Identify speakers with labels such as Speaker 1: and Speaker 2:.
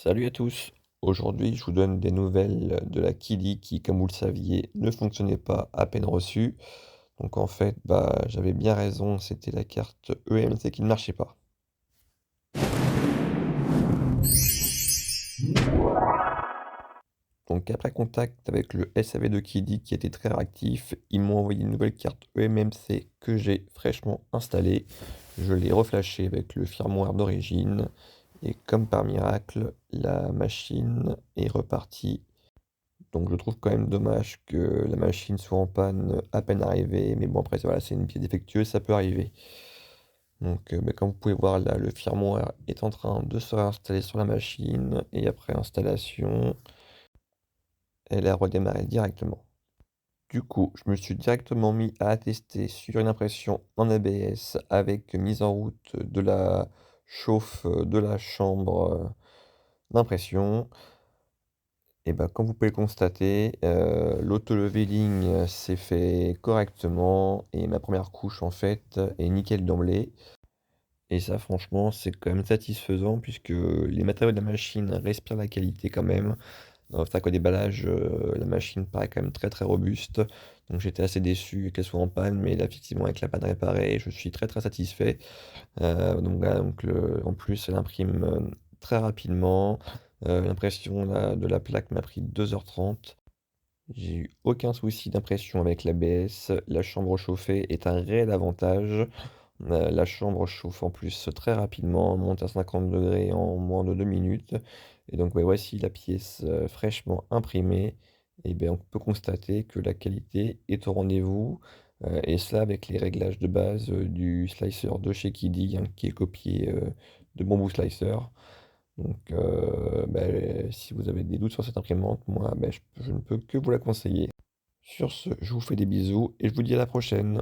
Speaker 1: Salut à tous! Aujourd'hui, je vous donne des nouvelles de la Kili qui, comme vous le saviez, ne fonctionnait pas à peine reçue. Donc en fait, j'avais bien raison, c'était la carte EMC qui ne marchait pas. Donc après contact avec le SAV de Kili qui était très réactif, ils m'ont envoyé une nouvelle carte eMMC que j'ai fraîchement installée. Je l'ai reflashée avec le firmware d'origine et comme par miracle, la machine est repartie. Donc je trouve quand même dommage que la machine soit en panne à peine arrivée, mais bon après voilà, c'est une pièce défectueuse, ça peut arriver. Donc comme vous pouvez voir là, le firmware est en train de se réinstaller sur la machine, et après installation, elle a redémarré directement. Du coup, je me suis directement mis à tester sur une impression en ABS avec mise en route de la chauffe de la chambre d'impression. Et bah, comme vous pouvez le constater, l'auto-leveling, s'est fait correctement et ma première couche, en fait, est nickel d'emblée et ça, franchement, c'est quand même satisfaisant puisque les matériaux de la machine respirent la qualité quand même. Dans l'obstacle au déballage, la machine paraît quand même très, très robuste, donc j'étais assez déçu qu'elle soit en panne, mais là, effectivement, avec la panne réparée, je suis très, très satisfait. Donc voilà, donc en plus, elle imprime, très rapidement. L'impression là de la plaque m'a pris 2h30. J'ai eu aucun souci d'impression avec l'ABS. La chambre chauffée est un réel avantage. La chambre chauffe en plus très rapidement, monte à 50 degrés en moins de 2 minutes. Et donc ouais, voici la pièce, fraîchement imprimée. Et bien on peut constater que la qualité est au rendez-vous, et cela avec les réglages de base, du slicer de chez Kidi, hein, qui est copié, de Bamboo Slicer. Donc si vous avez des doutes sur cette imprimante, moi je ne peux que vous la conseiller. Sur ce, je vous fais des bisous et je vous dis à la prochaine.